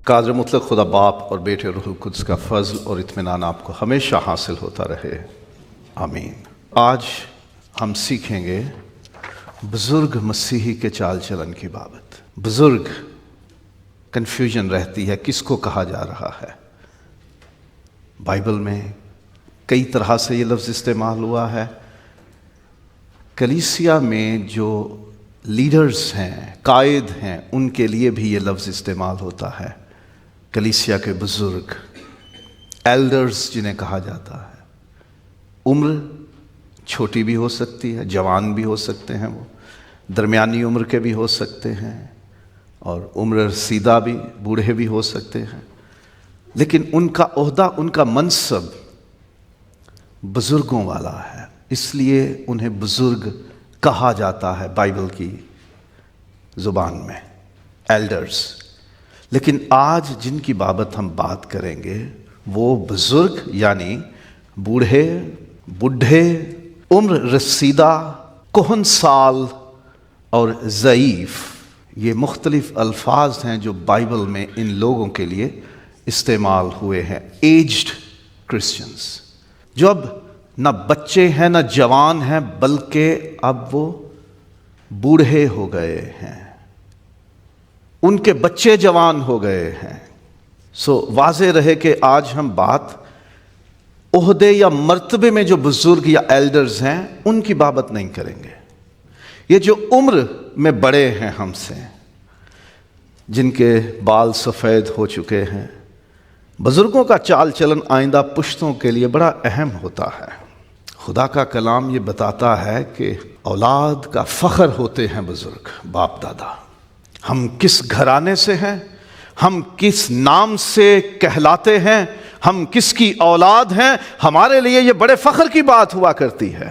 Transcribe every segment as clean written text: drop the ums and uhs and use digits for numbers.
قادر مطلق خدا باپ اور بیٹے روح القدس کا فضل اور اطمینان آپ کو ہمیشہ حاصل ہوتا رہے، آمین۔ آج ہم سیکھیں گے بزرگ مسیحی کے چال چلن کی بابت۔ بزرگ کنفیوژن رہتی ہے کس کو کہا جا رہا ہے۔ بائبل میں کئی طرح سے یہ لفظ استعمال ہوا ہے۔ کلیسیا میں جو لیڈرز ہیں، قائد ہیں، ان کے لیے بھی یہ لفظ استعمال ہوتا ہے۔ کلیسیا کے بزرگ، ایلڈرز جنہیں کہا جاتا ہے۔ عمر چھوٹی بھی ہو سکتی ہے، جوان بھی ہو سکتے ہیں، وہ درمیانی عمر کے بھی ہو سکتے ہیں، اور عمر رسیدہ بھی، بوڑھے بھی ہو سکتے ہیں، لیکن ان کا عہدہ، ان کا منصب بزرگوں والا ہے، اس لیے انہیں بزرگ کہا جاتا ہے بائبل کی زبان میں، ایلڈرز۔ لیکن آج جن کی بابت ہم بات کریں گے وہ بزرگ یعنی بوڑھے، بڈھے، عمر رسیدہ، کہن سال اور ضعیف، یہ مختلف الفاظ ہیں جو بائبل میں ان لوگوں کے لیے استعمال ہوئے ہیں۔ ایجڈ کرسچنز، جو اب نہ بچے ہیں نہ جوان ہیں، بلکہ اب وہ بوڑھے ہو گئے ہیں، ان کے بچے جوان ہو گئے ہیں۔ واضح رہے کہ آج ہم بات عہدے یا مرتبے میں جو بزرگ یا ایلڈرز ہیں ان کی بابت نہیں کریں گے۔ یہ جو عمر میں بڑے ہیں ہم سے، جن کے بال سفید ہو چکے ہیں، بزرگوں کا چال چلن آئندہ پشتوں کے لیے بڑا اہم ہوتا ہے۔ خدا کا کلام یہ بتاتا ہے کہ اولاد کا فخر ہوتے ہیں بزرگ، باپ دادا۔ ہم کس گھرانے سے ہیں، ہم کس نام سے کہلاتے ہیں، ہم کس کی اولاد ہیں، ہمارے لیے یہ بڑے فخر کی بات ہوا کرتی ہے۔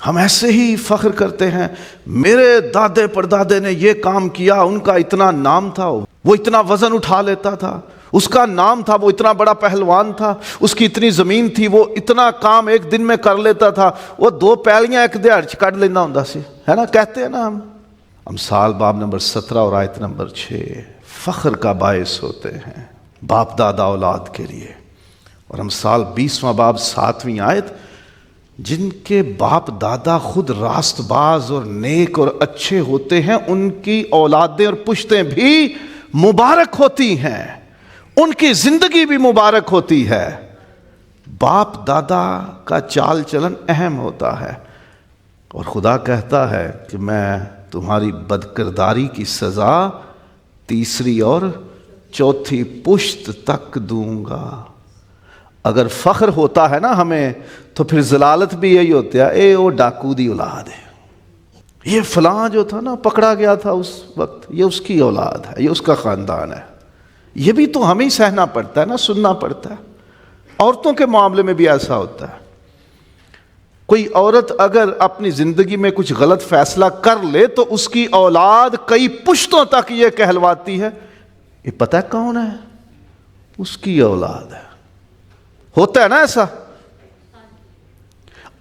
ہم ایسے ہی فخر کرتے ہیں، میرے دادے پردادے نے یہ کام کیا، ان کا اتنا نام تھا، وہ اتنا وزن اٹھا لیتا تھا، اس کا نام تھا، وہ اتنا بڑا پہلوان تھا، اس کی اتنی زمین تھی، وہ اتنا کام ایک دن میں کر لیتا تھا، وہ 2 پیلیاں ایک دیہڑ چ کڈ لینا ہوندا سی، ہے نا، کہتے ہیں نا ہم۔ امثال باب نمبر 17 اور آیت نمبر 6 فخر کا باعث ہوتے ہیں باپ دادا اولاد کے لیے۔ اور امثال 20واں باب 7ویں آیت، جن کے باپ دادا خود راست باز اور نیک اور اچھے ہوتے ہیں، ان کی اولادیں اور پشتیں بھی مبارک ہوتی ہیں، ان کی زندگی بھی مبارک ہوتی ہے۔ باپ دادا کا چال چلن اہم ہوتا ہے، اور خدا کہتا ہے کہ میں تمہاری بدکرداری کی سزا 3 اور 4 پشت تک دوں گا۔ اگر فخر ہوتا ہے نا ہمیں، تو پھر ضلالت بھی یہی ہوتی ہے، اے وہ ڈاکو دی اولاد ہے، یہ فلاں جو تھا نا پکڑا گیا تھا اس وقت، یہ اس کی اولاد ہے، یہ اس کا خاندان ہے۔ یہ بھی تو ہمیں سہنا پڑتا ہے نا، سننا پڑتا ہے۔ عورتوں کے معاملے میں بھی ایسا ہوتا ہے۔ کوئی عورت اگر اپنی زندگی میں کچھ غلط فیصلہ کر لے تو اس کی اولاد کئی پشتوں تک یہ کہلواتی ہے، یہ پتہ ہے کون ہے، اس کی اولاد ہے۔ ہوتا ہے نا ایسا؟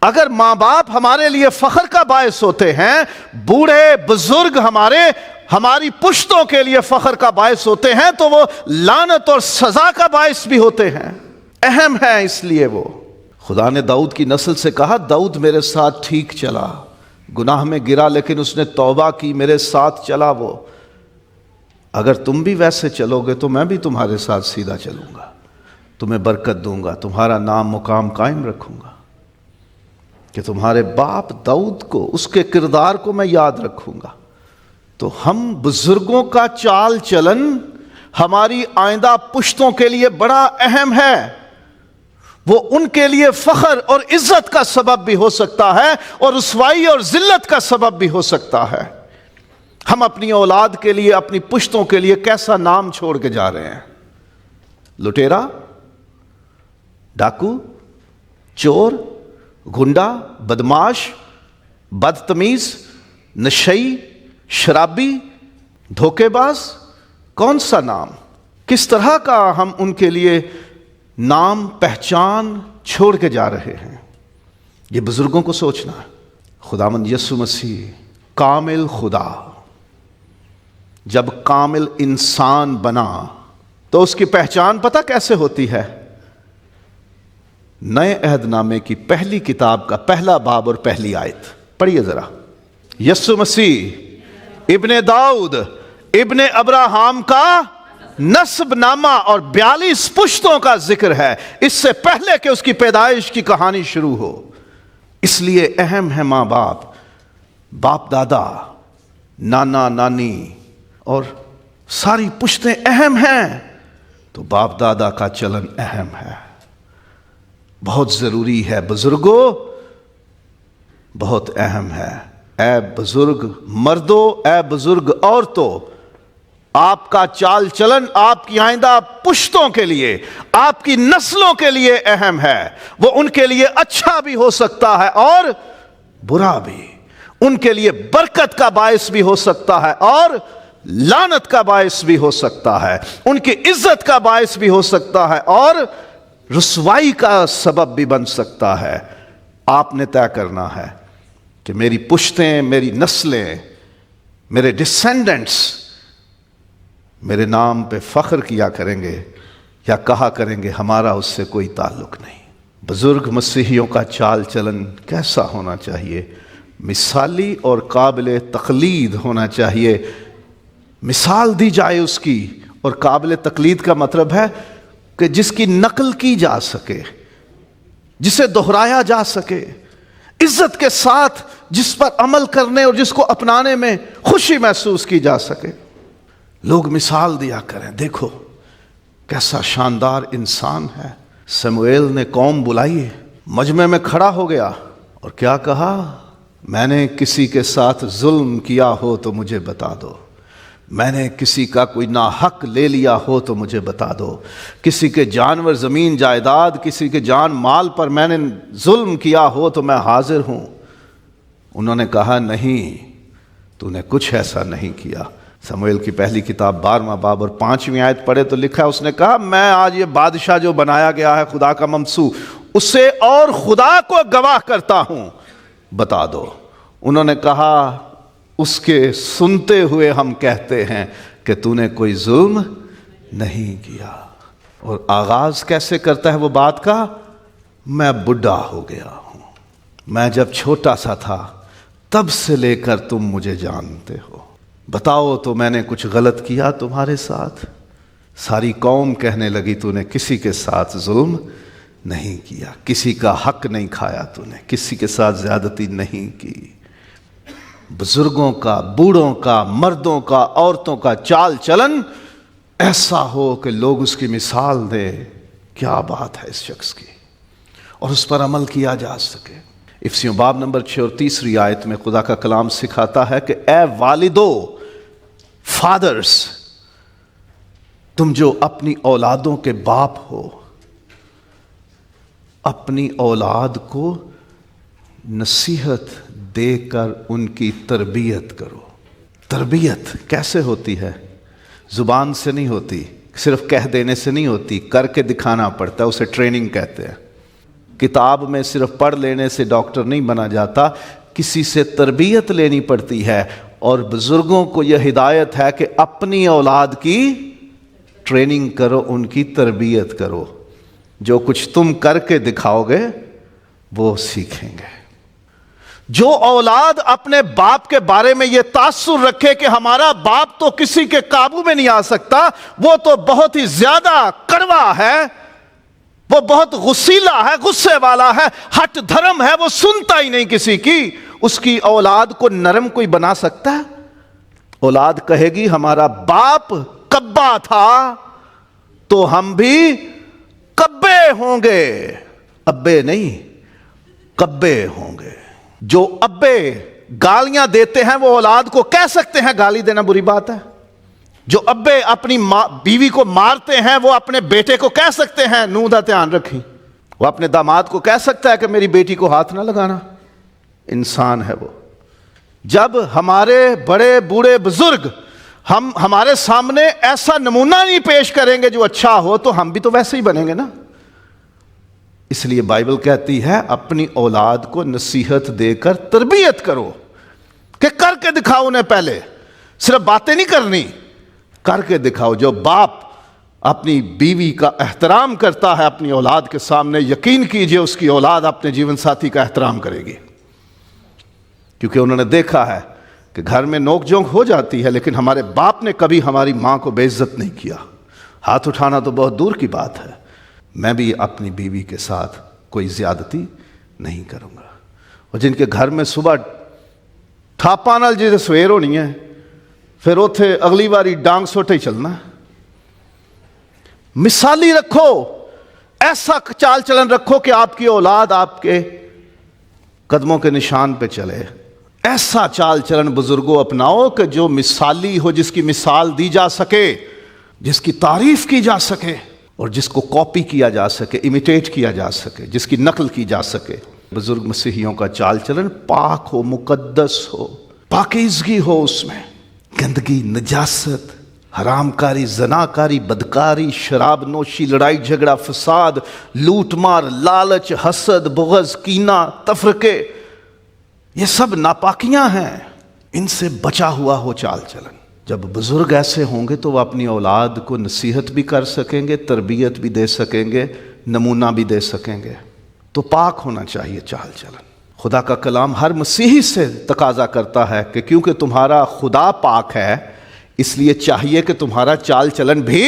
اگر ماں باپ ہمارے لیے فخر کا باعث ہوتے ہیں، بوڑھے بزرگ ہماری پشتوں کے لیے فخر کا باعث ہوتے ہیں، تو وہ لعنت اور سزا کا باعث بھی ہوتے ہیں، اہم ہے۔ اس لیے وہ خدا نے داؤد کی نسل سے کہا، داؤد میرے ساتھ ٹھیک چلا، گناہ میں گرا لیکن اس نے توبہ کی، میرے ساتھ چلا وہ۔ اگر تم بھی ویسے چلو گے تو میں بھی تمہارے ساتھ سیدھا چلوں گا، تمہیں برکت دوں گا، تمہارا نام مقام قائم رکھوں گا، کہ تمہارے باپ داؤد کو، اس کے کردار کو میں یاد رکھوں گا۔ تو ہم بزرگوں کا چال چلن ہماری آئندہ پشتوں کے لیے بڑا اہم ہے۔ وہ ان کے لیے فخر اور عزت کا سبب بھی ہو سکتا ہے، اور رسوائی اور ذلت کا سبب بھی ہو سکتا ہے۔ ہم اپنی اولاد کے لیے، اپنی پشتوں کے لیے کیسا نام چھوڑ کے جا رہے ہیں؟ لٹیرا، ڈاکو، چور، گنڈا، بدماش، بدتمیز، نشئی، شرابی، دھوکے باز، کون سا نام، کس طرح کا ہم ان کے لیے نام پہچان چھوڑ کے جا رہے ہیں؟ یہ بزرگوں کو سوچنا ہے۔ خداوند یسوع مسیح کامل خدا جب کامل انسان بنا تو اس کی پہچان پتہ کیسے ہوتی ہے؟ نئے عہد نامے کی پہلی کتاب کا پہلا باب اور پہلی آیت پڑھیے ذرا۔ یسوع مسیح ابن داؤد ابن ابراہام کا نسب نامہ اور 42 پشتوں کا ذکر ہے، اس سے پہلے کہ اس کی پیدائش کی کہانی شروع ہو۔ اس لیے اہم ہے ماں باپ دادا، نانا نانی اور ساری پشتیں اہم ہیں، تو باپ دادا کا چلن اہم ہے، بہت ضروری ہے بزرگوں، بہت اہم ہے۔ اے بزرگ مردوں، اے بزرگ عورتوں، آپ کا چال چلن آپ کی آئندہ پشتوں کے لیے، آپ کی نسلوں کے لیے اہم ہے۔ وہ ان کے لیے اچھا بھی ہو سکتا ہے اور برا بھی، ان کے لیے برکت کا باعث بھی ہو سکتا ہے اور لعنت کا باعث بھی ہو سکتا ہے، ان کی عزت کا باعث بھی ہو سکتا ہے اور رسوائی کا سبب بھی بن سکتا ہے۔ آپ نے طے کرنا ہے کہ میری پشتیں، میری نسلیں، میرے ڈسینڈنٹس میرے نام پہ فخر کیا کریں گے یا کہا کریں گے ہمارا اس سے کوئی تعلق نہیں۔ بزرگ مسیحیوں کا چال چلن کیسا ہونا چاہیے؟ مثالی اور قابل تقلید ہونا چاہیے، مثال دی جائے اس کی، اور قابل تقلید کا مطلب ہے کہ جس کی نقل کی جا سکے، جسے دہرایا جا سکے، عزت کے ساتھ جس پر عمل کرنے اور جس کو اپنانے میں خوشی محسوس کی جا سکے۔ لوگ مثال دیا کریں، دیکھو کیسا شاندار انسان ہے۔ سموئیل نے قوم بلائی، مجمع میں کھڑا ہو گیا اور کیا کہا؟ میں نے کسی کے ساتھ ظلم کیا ہو تو مجھے بتا دو، میں نے کسی کا کوئی ناحق لے لیا ہو تو مجھے بتا دو، کسی کے جانور، زمین جائیداد، کسی کے جان مال پر میں نے ظلم کیا ہو تو میں حاضر ہوں۔ انہوں نے کہا نہیں، تو نے کچھ ایسا نہیں کیا۔ سموئیل کی پہلی کتاب 12واں باب اور 5ویں آیت پڑھے تو لکھا ہے، اس نے کہا میں آج یہ بادشاہ جو بنایا گیا ہے خدا کا ممسوح، اسے اور خدا کو گواہ کرتا ہوں، بتا دو۔ انہوں نے کہا اس کے سنتے ہوئے ہم کہتے ہیں کہ تو نے کوئی ظلم نہیں کیا۔ اور آغاز کیسے کرتا ہے وہ بات کا؟ میں بڈھا ہو گیا ہوں، میں جب چھوٹا سا تھا تب سے لے کر تم مجھے جانتے ہو، بتاؤ تو میں نے کچھ غلط کیا تمہارے ساتھ؟ ساری قوم کہنے لگی تو نے کسی کے ساتھ ظلم نہیں کیا، کسی کا حق نہیں کھایا، تو نے کسی کے ساتھ زیادتی نہیں کی۔ بزرگوں کا، بوڑھوں کا، مردوں کا، عورتوں کا چال چلن ایسا ہو کہ لوگ اس کی مثال دیں، کیا بات ہے اس شخص کی، اور اس پر عمل کیا جا سکے۔ افسیوں باب نمبر 6 اور 3 آیت میں خدا کا کلام سکھاتا ہے کہ اے والدو، فادرز، تم جو اپنی اولادوں کے باپ ہو، اپنی اولاد کو نصیحت دے کر ان کی تربیت کرو۔ تربیت کیسے ہوتی ہے؟ زبان سے نہیں ہوتی، صرف کہہ دینے سے نہیں ہوتی، کر کے دکھانا پڑتا ہے، اسے ٹریننگ کہتے ہیں۔ کتاب میں صرف پڑھ لینے سے ڈاکٹر نہیں بنا جاتا، کسی سے تربیت لینی پڑتی ہے، اور بزرگوں کو یہ ہدایت ہے کہ اپنی اولاد کی ٹریننگ کرو، ان کی تربیت کرو۔ جو کچھ تم کر کے دکھاؤ گے وہ سیکھیں گے۔ جو اولاد اپنے باپ کے بارے میں یہ تاثر رکھے کہ ہمارا باپ تو کسی کے قابو میں نہیں آ سکتا، وہ تو بہت ہی زیادہ کڑوا ہے، وہ بہت غصیلا ہے، غصے والا ہے، ہٹ دھرم ہے، وہ سنتا ہی نہیں کسی کی، اس کی اولاد کو نرم کوئی بنا سکتا ہے؟ اولاد کہے گی ہمارا باپ کبا تھا تو ہم بھی کبے ہوں گے، ابے نہیں کبے ہوں گے۔ جو ابے گالیاں دیتے ہیں وہ اولاد کو کہہ سکتے ہیں گالی دینا بری بات ہے؟ جو ابے اپنی بیوی کو مارتے ہیں وہ اپنے بیٹے کو کہہ سکتے ہیں نوں دا دھیان رکھی؟ وہ اپنے داماد کو کہہ سکتا ہے کہ میری بیٹی کو ہاتھ نہ لگانا؟ انسان ہے وہ۔ جب ہمارے بڑے بوڑھے بزرگ ہمارے سامنے ایسا نمونہ نہیں پیش کریں گے جو اچھا ہو، تو ہم بھی تو ویسے ہی بنیں گے نا۔ اس لیے بائبل کہتی ہے اپنی اولاد کو نصیحت دے کر تربیت کرو، کہ کر کے دکھاؤ انہیں، پہلے صرف باتیں نہیں کرنی، کر کے دکھاؤ۔ جو باپ اپنی بیوی کا احترام کرتا ہے اپنی اولاد کے سامنے، یقین کیجئے اس کی اولاد اپنے جیون ساتھی کا احترام کرے گی، کیونکہ انہوں نے دیکھا ہے کہ گھر میں نوک جھونک ہو جاتی ہے، لیکن ہمارے باپ نے کبھی ہماری ماں کو بے عزت نہیں کیا۔ ہاتھ اٹھانا تو بہت دور کی بات ہے، میں بھی اپنی بیوی کے ساتھ کوئی زیادتی نہیں کروں گا۔ اور جن کے گھر میں صبح تھاپا نال جی سویر ہونی ہے، پھر اوتھے اگلی باری ڈانگ سوٹے ہی چلنا ہے۔ مثالی رکھو، ایسا چال چلن رکھو کہ آپ کی اولاد آپ کے قدموں کے نشان پہ چلے۔ ایسا چال چلن بزرگوں اپناؤ کہ جو مثالی ہو، جس کی مثال دی جا سکے، جس کی تعریف کی جا سکے، اور جس کو کاپی کیا جا سکے، امیٹیٹ کیا جا سکے، جس کی نقل کی جا سکے۔ بزرگ مسیحیوں کا چال چلن پاک ہو، مقدس ہو، پاکیزگی ہو، اس میں گندگی، نجاست، حرام کاری، زناکاری، بدکاری، شراب نوشی، لڑائی جھگڑا، فساد، لوٹ مار، لالچ، حسد، بغض، کینہ، تفرقے، یہ سب ناپاکیاں ہیں، ان سے بچا ہوا ہو چال چلن۔ جب بزرگ ایسے ہوں گے تو وہ اپنی اولاد کو نصیحت بھی کر سکیں گے، تربیت بھی دے سکیں گے، نمونہ بھی دے سکیں گے۔ تو پاک ہونا چاہیے چال چلن۔ خدا کا کلام ہر مسیحی سے تقاضا کرتا ہے کہ کیونکہ تمہارا خدا پاک ہے، اس لیے چاہیے کہ تمہارا چال چلن بھی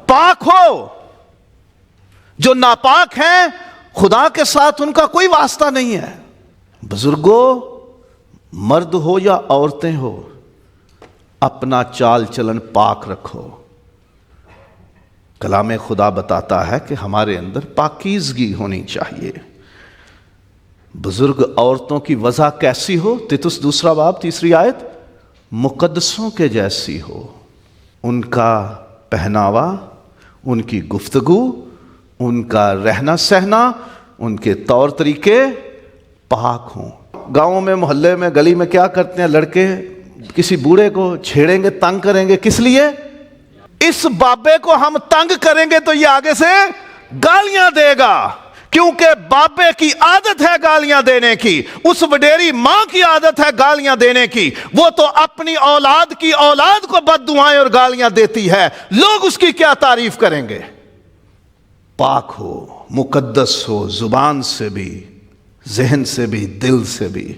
پاک ہو۔ جو ناپاک ہیں خدا کے ساتھ ان کا کوئی واسطہ نہیں ہے۔ بزرگوں، مرد ہو یا عورتیں ہو، اپنا چال چلن پاک رکھو۔ کلام خدا بتاتا ہے کہ ہمارے اندر پاکیزگی ہونی چاہیے۔ بزرگ عورتوں کی وضع کیسی ہو؟ تیتس دوسرا باب 3 آیت، مقدسوں کے جیسی ہو۔ ان کا پہناوا، ان کی گفتگو، ان کا رہنا سہنا، ان کے طور طریقے پاک ہوں۔ گاؤں میں، محلے میں، گلی میں کیا کرتے ہیں لڑکے؟ کسی بوڑھے کو چھیڑیں گے، تنگ کریں گے، کس لیے؟ اس بابے کو ہم تنگ کریں گے تو یہ آگے سے گالیاں دے گا، کیونکہ بابے کی عادت ہے گالیاں دینے کی، اس وڈیری ماں کی عادت ہے گالیاں دینے کی۔ وہ تو اپنی اولاد کی اولاد کو بد دعائیں اور گالیاں دیتی ہے، لوگ اس کی کیا تعریف کریں گے؟ پاک ہو، مقدس ہو، زبان سے بھی، ذہن سے بھی، دل سے بھی۔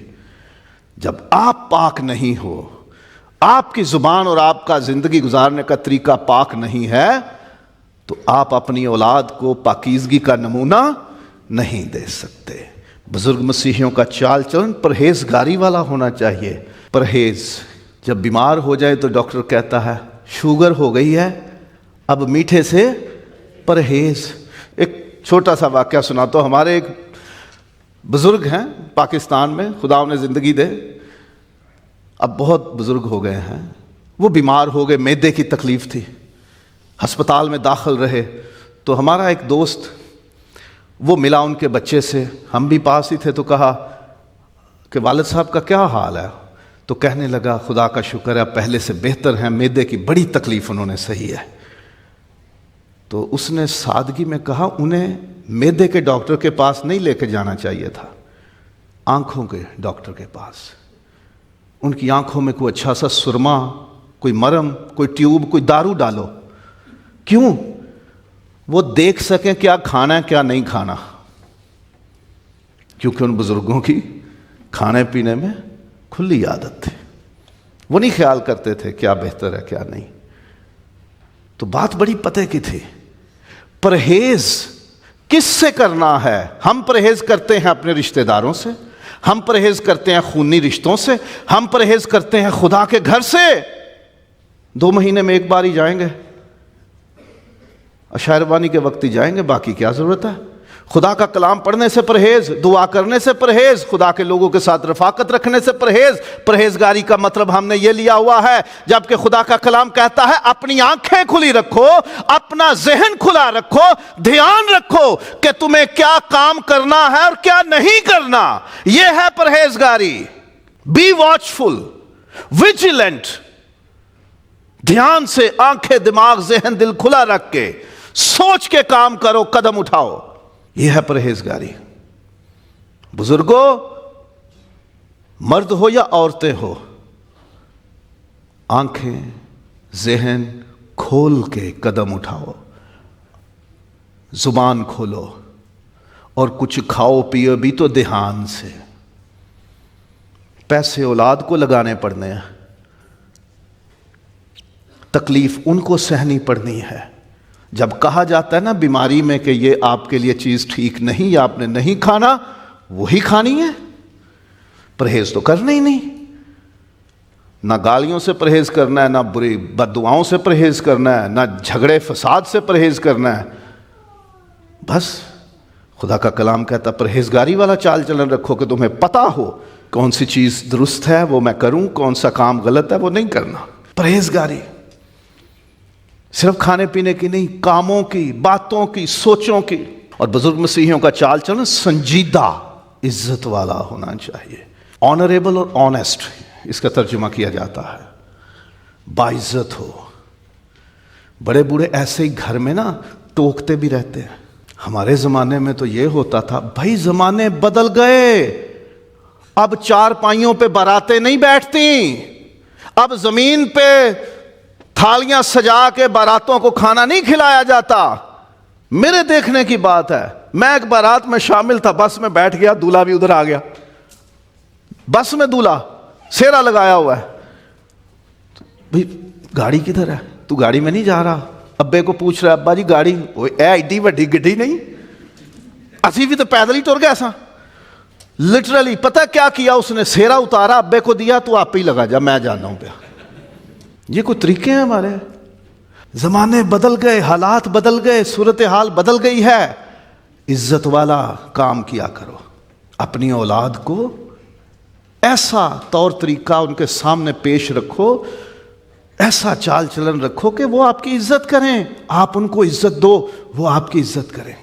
جب آپ پاک نہیں ہو، آپ کی زبان اور آپ کا زندگی گزارنے کا طریقہ پاک نہیں ہے، تو آپ اپنی اولاد کو پاکیزگی کا نمونہ نہیں دے سکتے۔ بزرگ مسیحیوں کا چال چلن پرہیزگاری والا ہونا چاہیے۔ پرہیز، جب بیمار ہو جائے تو ڈاکٹر کہتا ہے شوگر ہو گئی ہے، اب میٹھے سے پرہیز۔ ایک چھوٹا سا واقعہ سناتا ہوں۔ ہمارے ایک بزرگ ہیں پاکستان میں، خدا انہیں زندگی دے، اب بہت بزرگ ہو گئے ہیں۔ وہ بیمار ہو گئے، معدے کی تکلیف تھی، ہسپتال میں داخل رہے۔ تو ہمارا ایک دوست وہ ملا ان کے بچے سے، ہم بھی پاس ہی تھے، تو کہا کہ والد صاحب کا کیا حال ہے؟ تو کہنے لگا خدا کا شکر ہے پہلے سے بہتر ہیں، معدے کی بڑی تکلیف انہوں نے صحیح ہے۔ تو اس نے سادگی میں کہا انہیں معدے کے ڈاکٹر کے پاس نہیں لے کے جانا چاہیے تھا، آنکھوں کے ڈاکٹر کے پاس۔ ان کی آنکھوں میں کوئی اچھا سا سرما، کوئی مرم، کوئی ٹیوب، کوئی دارو ڈالو۔ کیوں؟ وہ دیکھ سکیں کیا کھانا ہے کیا نہیں کھانا، کیونکہ ان بزرگوں کی کھانے پینے میں کھلی عادت تھی، وہ نہیں خیال کرتے تھے کیا بہتر ہے کیا نہیں۔ تو بات بڑی پتے کی تھی۔ پرہیز کس سے کرنا ہے؟ ہم پرہیز کرتے ہیں اپنے رشتہ داروں سے، ہم پرہیز کرتے ہیں خونی رشتوں سے، ہم پرہیز کرتے ہیں خدا کے گھر سے۔ 2 مہینے میں ایک بار ہی جائیں گے، عشائربانی کے وقت ہی جائیں گے، باقی کیا ضرورت ہے؟ خدا کا کلام پڑھنے سے پرہیز، دعا کرنے سے پرہیز، خدا کے لوگوں کے ساتھ رفاقت رکھنے سے پرہیز۔ پرہیزگاری کا مطلب ہم نے یہ لیا ہوا ہے، جبکہ خدا کا کلام کہتا ہے اپنی آنکھیں کھلی رکھو، اپنا ذہن کھلا رکھو، دھیان رکھو کہ تمہیں کیا کام کرنا ہے اور کیا نہیں کرنا۔ یہ ہے پرہیزگاری۔ بی واچفل، ویجیلنٹ، دھیان سے آنکھیں، دماغ، ذہن، دل کھلا رکھ کے سوچ کے کام کرو، قدم اٹھاؤ۔ یہ ہے پرہیزگاری۔ بزرگوں، مرد ہو یا عورتیں ہو، آنکھیں، ذہن کھول کے قدم اٹھاؤ، زبان کھولو، اور کچھ کھاؤ پیو بھی تو دھیان سے۔ پیسے اولاد کو لگانے پڑنے ہیں، تکلیف ان کو سہنی پڑنی ہے۔ جب کہا جاتا ہے نا بیماری میں کہ یہ آپ کے لیے چیز ٹھیک نہیں یا آپ نے نہیں کھانا، وہی کھانی ہے، پرہیز تو کرنا ہی نہیں۔ نہ گالیوں سے پرہیز کرنا ہے، نہ بری بد دعاؤں سے پرہیز کرنا ہے، نہ جھگڑے فساد سے پرہیز کرنا ہے۔ بس خدا کا کلام کہتا پرہیزگاری والا چال چلن رکھو کہ تمہیں پتہ ہو کون سی چیز درست ہے وہ میں کروں، کون سا کام غلط ہے وہ نہیں کرنا۔ پرہیزگاری صرف کھانے پینے کی نہیں، کاموں کی، باتوں کی، سوچوں کی۔ اور بزرگ مسیحیوں کا چال چلن سنجیدہ، عزت والا ہونا چاہیے، آنریبل اور آنیسٹ، اس کا ترجمہ کیا جاتا ہے، باعزت ہو۔ بڑے بوڑھے ایسے ہی گھر میں نا ٹوکتے بھی رہتے ہیں۔ ہمارے زمانے میں تو یہ ہوتا تھا، بھائی زمانے بدل گئے، اب چار پائیوں پہ باراتیں نہیں بیٹھتی، اب زمین پہ تھالیاں سجا کے باراتوں کو کھانا نہیں کھلایا جاتا۔ میرے دیکھنے کی بات ہے، میں ایک بارات میں شامل تھا، بس میں بیٹھ گیا، دولہا بھی ادھر آ گیا، بس میں دولہا سیرا لگایا ہوا ہے، بھئی گاڑی کدھر ہے؟ تو گاڑی میں نہیں جا رہا؟ ابے کو پوچھ رہا ہے، ابا جی گاڑی، اے ایڈی وڈی گڈی نہیں، اسی بھی تو پیدل ہی ٹر گیا سا۔ لٹرلی پتہ کیا کیا اس نے؟ سیرا اتارا، ابے کو دیا، تو آپ ہی لگا جا، میں جانا ہوں پہ۔ یہ کوئی طریقے ہیں ہمارے؟ زمانے بدل گئے، حالات بدل گئے، صورتحال بدل گئی ہے۔ عزت والا کام کیا کرو، اپنی اولاد کو ایسا طور طریقہ ان کے سامنے پیش رکھو، ایسا چال چلن رکھو کہ وہ آپ کی عزت کریں، آپ ان کو عزت دو، وہ آپ کی عزت کریں۔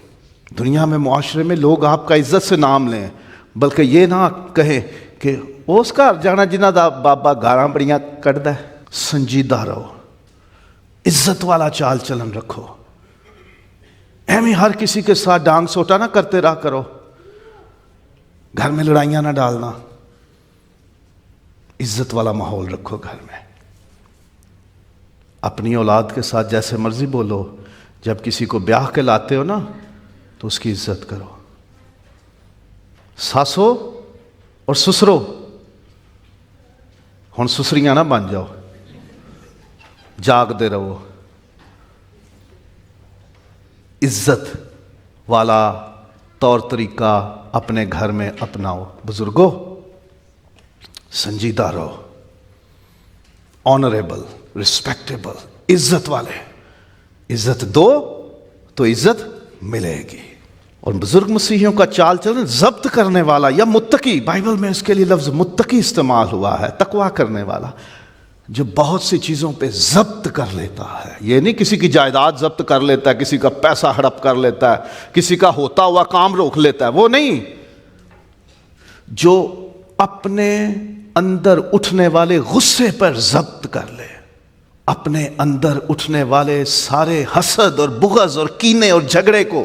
دنیا میں، معاشرے میں لوگ آپ کا عزت سے نام لیں، بلکہ یہ نہ کہیں کہ اس کا جانا جنا دا بابا گاراں بڑیاں کٹدا ہے۔ سنجیدہ رہو، عزت والا چال چلن رکھو، ایویں ہر کسی کے ساتھ ڈانگ سوٹا نہ کرتے رہا کرو، گھر میں لڑائیاں نہ ڈالنا، عزت والا ماحول رکھو گھر میں۔ اپنی اولاد کے ساتھ جیسے مرضی بولو، جب کسی کو بیاہ کے لاتے ہو نا تو اس کی عزت کرو۔ ساسو اور سسرو، ہن سسریاں نہ بن جاؤ، جاگ دے رہو، عزت والا طور طریقہ اپنے گھر میں اپناؤ۔ بزرگوں سنجیدہ رہو، آنریبل، رسپیکٹیبل، عزت والے، عزت دو تو عزت ملے گی۔ اور بزرگ مسیحیوں کا چال چلن ضبط کرنے والا یا متقی، بائبل میں اس کے لیے لفظ متقی استعمال ہوا ہے، تقویٰ کرنے والا، جو بہت سی چیزوں پہ ضبط کر لیتا ہے۔ یہ نہیں کسی کی جائیداد ضبط کر لیتا ہے، کسی کا پیسہ ہڑپ کر لیتا ہے، کسی کا ہوتا ہوا کام روک لیتا ہے، وہ نہیں، جو اپنے اندر اٹھنے والے غصے پر ضبط کر لے، اپنے اندر اٹھنے والے سارے حسد اور بغض اور کینے اور جھگڑے کو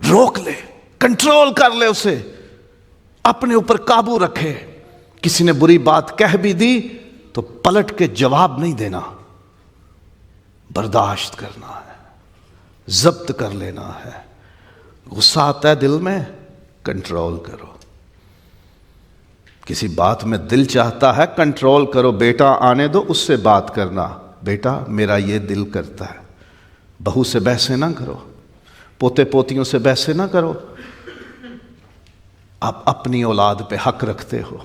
روک لے، کنٹرول کر لے، اسے اپنے اوپر قابو رکھے۔ کسی نے بری بات کہہ بھی دی تو پلٹ کے جواب نہیں دینا، برداشت کرنا ہے، ضبط کر لینا ہے۔ غصہ آتا ہے دل میں، کنٹرول کرو۔ کسی بات میں دل چاہتا ہے، کنٹرول کرو۔ بیٹا آنے دو، اس سے بات کرنا، بیٹا میرا یہ دل کرتا ہے۔ بہو سے بحثیں نہ کرو، پوتے پوتیوں سے بحثیں نہ کرو۔ آپ اپنی اولاد پہ حق رکھتے ہو،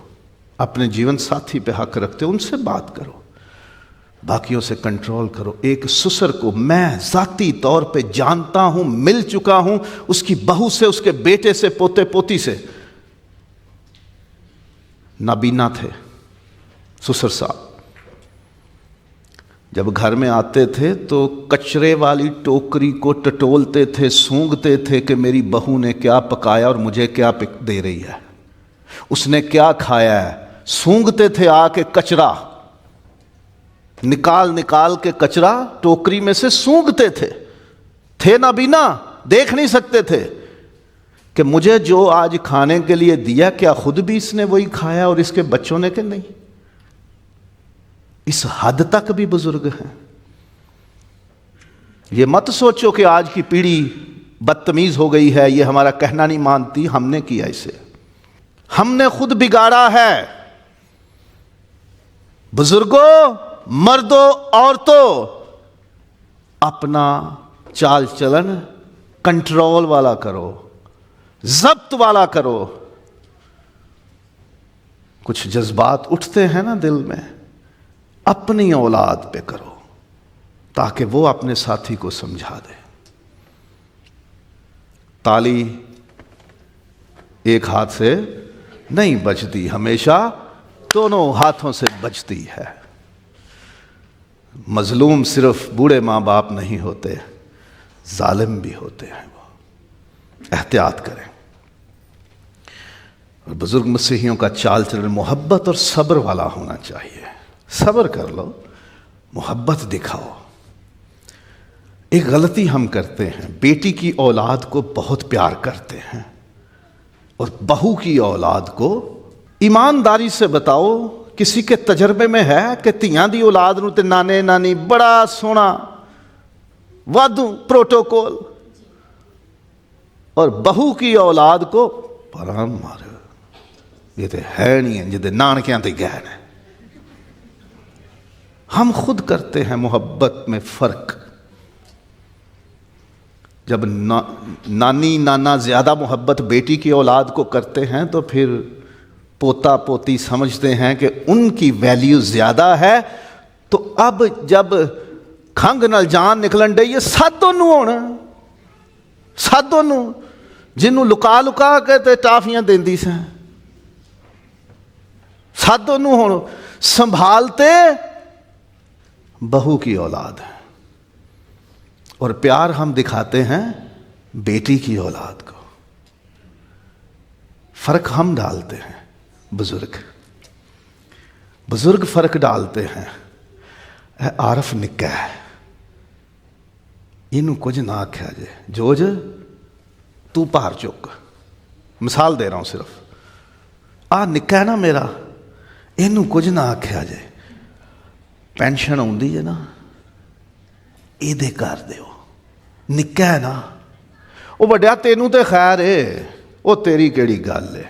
اپنے جیون ساتھی پہ حق رکھتے ہو، ان سے بات کرو، باقیوں سے کنٹرول کرو۔ ایک سسر کو میں ذاتی طور پہ جانتا ہوں، مل چکا ہوں، اس کی بہو سے، اس کے بیٹے سے، پوتے پوتی سے نابینا تھے سسر صاحب۔ جب گھر میں آتے تھے تو کچرے والی ٹوکری کو ٹٹولتے تھے، سونگتے تھے کہ میری بہو نے کیا پکایا اور مجھے کیا دے رہی ہے، اس نے کیا کھایا ہے۔ سونگتے تھے آ کے کچرا، نکال نکال کے کچرا ٹوکری میں سے سونگتے تھے نابینا، دیکھ نہیں سکتے تھے کہ مجھے جو آج کھانے کے لیے دیا کیا خود بھی اس نے وہی کھایا اور اس کے بچوں نے کہ نہیں۔ اس حد تک بھی بزرگ ہیں۔ یہ مت سوچو کہ آج کی پیڑھی بدتمیز ہو گئی ہے، یہ ہمارا کہنا نہیں مانتی، ہم نے کیا اسے، ہم نے خود بگاڑا ہے۔ بزرگوں، مردوں، عورتوں، اپنا چال چلن کنٹرول والا کرو، ضبط والا کرو۔ کچھ جذبات اٹھتے ہیں نا دل میں، اپنی اولاد پہ کرو تاکہ وہ اپنے ساتھی کو سمجھا دے۔ تالی ایک ہاتھ سے نہیں بجتی، ہمیشہ دونوں ہاتھوں سے بجتی ہے۔ مظلوم صرف بوڑھے ماں باپ نہیں ہوتے، ظالم بھی ہوتے ہیں، وہ احتیاط کریں۔ اور بزرگ مسیحیوں کا چال چلن محبت اور صبر والا ہونا چاہیے۔ صبر کر لو، محبت دکھاؤ۔ ایک غلطی ہم کرتے ہیں، بیٹی کی اولاد کو بہت پیار کرتے ہیں اور بہو کی اولاد کو ایمانداری سے بتاؤ، کسی کے تجربے میں ہے کہ تیاں دی اولاد نو تے نانے نانی بڑا سونا وادوں پروٹوکول، اور بہو کی اولاد کو پرام مارو، یہ تے ہے نہیں ہے جدے نانکیاں تے گئے ہیں۔ ہم خود کرتے ہیں محبت میں فرق۔ جب نانی نانا زیادہ محبت بیٹی کی اولاد کو کرتے ہیں تو پھر پوتا پوتی سمجھتے ہیں کہ ان کی ویلیو زیادہ ہے، تو اب جب کھنگ نال جان نکلن ڈے یہ سادوں نو ہونا، سادوں نو جنوں لکا لکا کے تے ٹافیاں دیندی سے سادوں نو ہون سنبھالتے بہو کی اولاد ہے، اور پیار ہم دکھاتے ہیں بیٹی کی اولاد کو۔ فرق ہم ڈالتے ہیں، بزرگ فرق ڈالتے ہیں۔ اے عارف نکا ہے، اینو کچھ نہ آکھیا جے، جوج تو پار چک، مثال دے رہا ہوں صرف، آ نکا ہے نا میرا، اینو کچھ نہ آکھیا جے، پینشن آؤندی ہے نا اے دے کر دیو، نکا ہے نا، وہ بڑیا تینوں تے خیر ہے، وہ تیری کیڑی گل ہے۔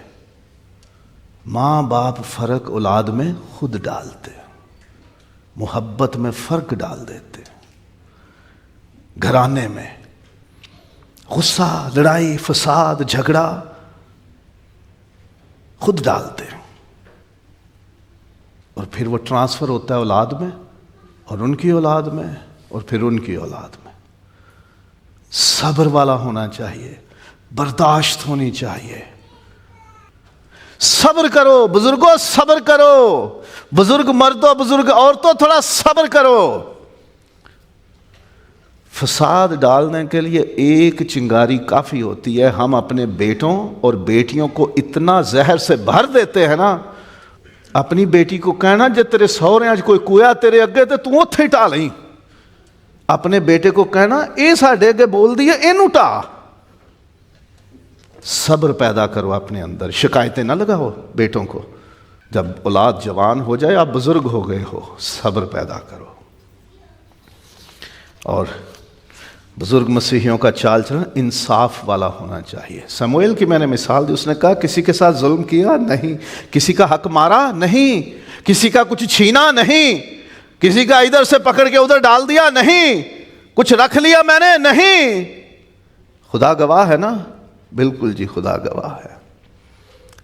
ماں باپ فرق اولاد میں خود ڈالتے، محبت میں فرق ڈال دیتے، گھرانے میں غصہ لڑائی فساد جھگڑا خود ڈالتے، اور پھر وہ ٹرانسفر ہوتا ہے اولاد میں، اور ان کی اولاد میں، اور پھر ان کی اولاد میں۔ صبر والا ہونا چاہیے، برداشت ہونی چاہیے۔ صبر کرو بزرگوں، صبر کرو، بزرگ مردوں بزرگ عورتوں، تھوڑا صبر کرو۔ فساد ڈالنے کے لیے ایک چنگاری کافی ہوتی ہے۔ ہم اپنے بیٹوں اور بیٹیوں کو اتنا زہر سے بھر دیتے ہیں نا، اپنی بیٹی کو کہنا جے تیرے سہرے اج کوئی کویا تیرے اگے تے تو اوتھے ہی ٹا لیں، اپنے بیٹے کو کہنا اے ساڈے اگے بول دی ہے اینو ٹا۔ صبر پیدا کرو اپنے اندر، شکایتیں نہ لگاؤ بیٹوں کو۔ جب اولاد جوان ہو جائے، آپ بزرگ ہو گئے ہو، صبر پیدا کرو۔ اور بزرگ مسیحیوں کا چال چلن انصاف والا ہونا چاہیے۔ سموئیل کی میں نے مثال دی، اس نے کہا کسی کے ساتھ ظلم کیا نہیں، کسی کا حق مارا نہیں، کسی کا کچھ چھینا نہیں، کسی کا ادھر سے پکڑ کے ادھر ڈال دیا نہیں، کچھ رکھ لیا میں نے نہیں۔ خدا گواہ ہے نا، بالکل جی خدا گواہ ہے۔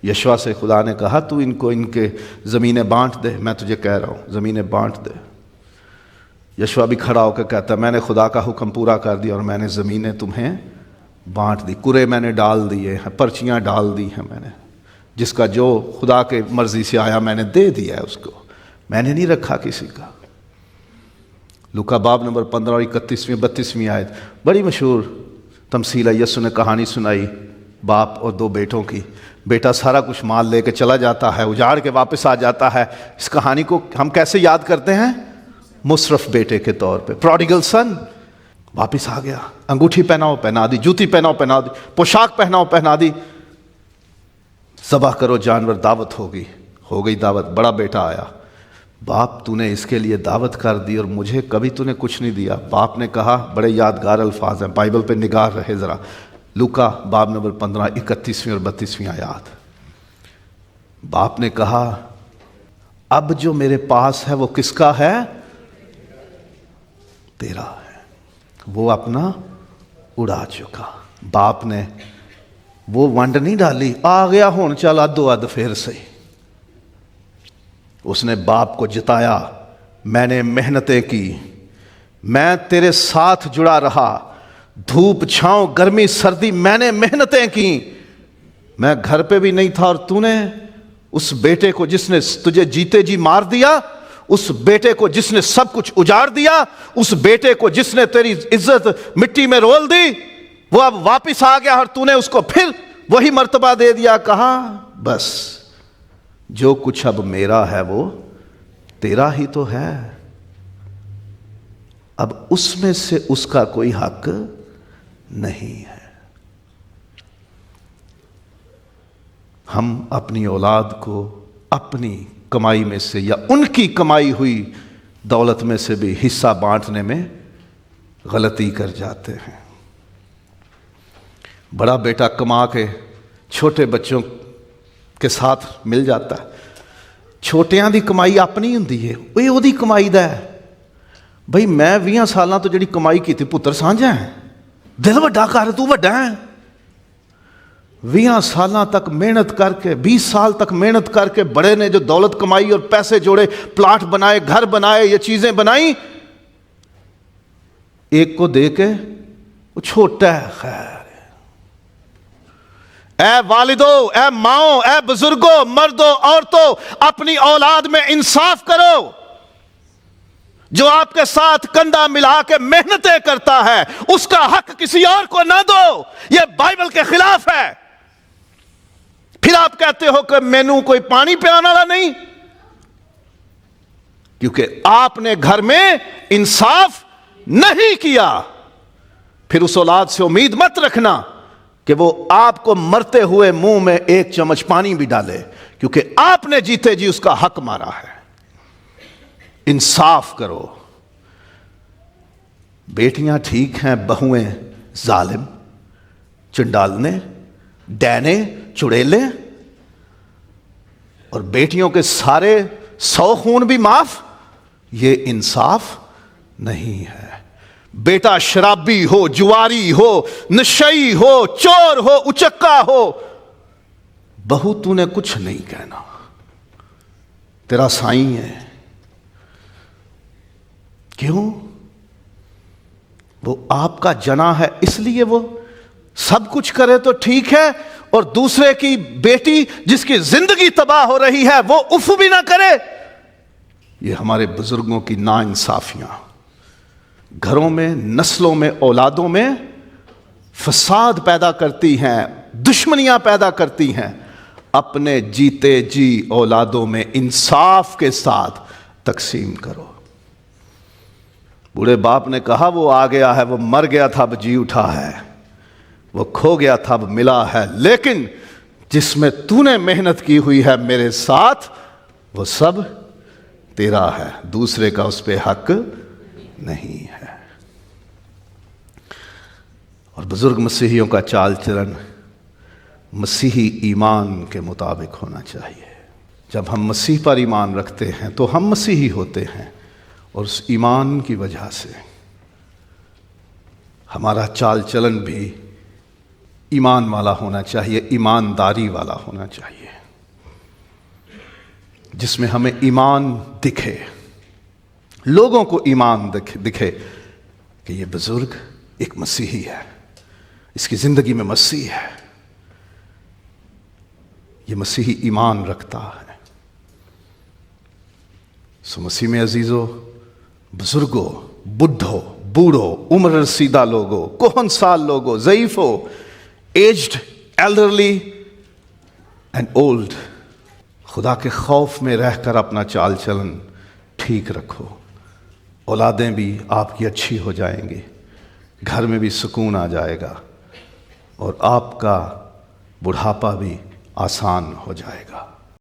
یشوع سے خدا نے کہا تو ان کو ان کے زمینیں بانٹ دے، میں تجھے کہہ رہا ہوں زمینیں بانٹ دے۔ یشوع بھی کھڑا ہو کے کہتا ہے میں نے خدا کا حکم پورا کر دیا اور میں نے زمینیں تمہیں بانٹ دی، کرے میں نے ڈال دیے ہیں، پرچیاں ڈال دی ہیں میں نے، جس کا جو خدا کے مرضی سے آیا میں نے دے دیا ہے اس کو، میں نے نہیں رکھا کسی کا۔ لوکا باب نمبر 15 اور 31ویں 32ویں آیت، بڑی مشہور تمثیل ہے۔ یسوع نے کہانی سنائی باپ اور دو بیٹوں کی، بیٹا سارا کچھ مال لے کے چلا جاتا ہے، اجاڑ کے واپس آ جاتا ہے۔ اس کہانی کو ہم کیسے یاد کرتے ہیں؟ مصرف بیٹے کے طور پہ، پروڈیگل سن، واپس آ گیا، انگوٹھی پہناؤ پہنا دی، جوتی پہناؤ پہنا دی، پوشاک پہناؤ پہنا دی، ذبح کرو جانور، دعوت ہوگی، ہو گئی دعوت، بڑا بیٹا آیا، باپ تو نے اس کے لیے دعوت کر دی اور مجھے کبھی تو نے کچھ نہیں دیا۔ باپ نے کہا، بڑے یادگار الفاظ ہیں، بائبل پہ نگاہ رہے ذرا، لوکا باب نمبر 15 31ویں اور 32ویں آیات۔ باپ نے کہا اب جو میرے پاس ہے وہ کس کا ہے؟ تیرا ہے۔ وہ اپنا اڑا چکا۔ باپ نے وہ ونڈ نہیں ڈالی، آ گیا ہون چل ادو اد پھر سے۔ اس نے باپ کو جتایا، میں نے محنتیں کی، میں تیرے ساتھ جڑا رہا، دھوپ چھاؤں گرمی سردی میں نے محنتیں کی، میں گھر پہ بھی نہیں تھا اور تو نے اس بیٹے کو جس نے تجھے جیتے جی مار دیا، اس بیٹے کو جس نے سب کچھ اجاڑ دیا، اس بیٹے کو جس نے تیری عزت مٹی میں رول دی، وہ اب واپس آ گیا اور تو نے اس کو پھر وہی مرتبہ دے دیا۔ کہا بس جو کچھ اب میرا ہے وہ تیرا ہی تو ہے، اب اس میں سے اس کا کوئی حق نہیں ہے۔ ہم اپنی اولاد کو اپنی کمائی میں سے یا ان کی کمائی ہوئی دولت میں سے بھی حصہ بانٹنے میں غلطی کر جاتے ہیں۔ بڑا بیٹا کما کے چھوٹے بچوں کے ساتھ مل جاتا ہے، چھوٹیاں دی کمائی اپنی ہوندی ہے، وہ دی کمائی دا ہے۔ بھئی میں 20 سالاں تو جڑی کمائی کی تھی پتر سانجا ہے، دل وڈا کر تو وڈا ہے۔ 20 سالاں تک محنت کر کے، 20 سال تک محنت کر کے بڑے نے جو دولت کمائی اور پیسے جوڑے، پلاٹ بنائے، گھر بنائے، یہ چیزیں بنائیں، ایک کو دے کے وہ چھوٹا ہے۔ خیر اے والدو، اے ماؤں، اے بزرگوں، مردوں، عورتوں، اپنی اولاد میں انصاف کرو۔ جو آپ کے ساتھ کندھا ملا کے محنتیں کرتا ہے اس کا حق کسی اور کو نہ دو، یہ بائبل کے خلاف ہے۔ پھر آپ کہتے ہو کہ مینوں کوئی پانی پلانے والا نہیں، کیونکہ آپ نے گھر میں انصاف نہیں کیا۔ پھر اس اولاد سے امید مت رکھنا کہ وہ آپ کو مرتے ہوئے منہ میں ایک چمچ پانی بھی ڈالے، کیونکہ آپ نے جیتے جی اس کا حق مارا ہے۔ انصاف کرو۔ بیٹیاں ٹھیک ہیں، بہویں ظالم، چنڈالنے، ڈینے، چڑیلے، اور بیٹیوں کے سارے 100 خون بھی معاف، یہ انصاف نہیں ہے۔ بیٹا شرابی ہو، جواری ہو، نشئی ہو، چور ہو، اچکا ہو، بہو تو نے کچھ نہیں کہنا، تیرا سائیں ہے۔ کیوں؟ وہ آپ کا جنا ہے، اس لیے وہ سب کچھ کرے تو ٹھیک ہے، اور دوسرے کی بیٹی جس کی زندگی تباہ ہو رہی ہے وہ اف بھی نہ کرے۔ یہ ہمارے بزرگوں کی ناانصافیاں گھروں میں، نسلوں میں، اولادوں میں فساد پیدا کرتی ہیں، دشمنیاں پیدا کرتی ہیں۔ اپنے جیتے جی اولادوں میں انصاف کے ساتھ تقسیم کرو۔ بوڑھے باپ نے کہا وہ آ گیا ہے، وہ مر گیا تھا اب جی اٹھا ہے، وہ کھو گیا تھا اب ملا ہے، لیکن جس میں تو نے محنت کی ہوئی ہے میرے ساتھ وہ سب تیرا ہے، دوسرے کا اس پہ حق نہیں ہے۔ اور بزرگ مسیحیوں کا چال چلن مسیحی ایمان کے مطابق ہونا چاہیے۔ جب ہم مسیح پر ایمان رکھتے ہیں تو ہم مسیحی ہوتے ہیں، اور اس ایمان کی وجہ سے ہمارا چال چلن بھی ایمان والا ہونا چاہیے، ایمانداری والا ہونا چاہیے، جس میں ہمیں ایمان دکھے، لوگوں کو ایمان دکھے کہ یہ بزرگ ایک مسیحی ہے، اس کی زندگی میں مسیح ہے، یہ مسیحی ایمان رکھتا ہے۔ سو مسیح میں عزیزو، بزرگوں، بڈھوں، بوڑھوں، عمر رسیدہ لوگوں، کہن سال لوگوں، ضعیفوں، ایجڈ، ایلڈرلی اینڈ اولڈ، خدا کے خوف میں رہ کر اپنا چال چلن ٹھیک رکھو، اولادیں بھی آپ کی اچھی ہو جائیں گی، گھر میں بھی سکون آ جائے گا، اور آپ کا بڑھاپا بھی آسان ہو جائے گا۔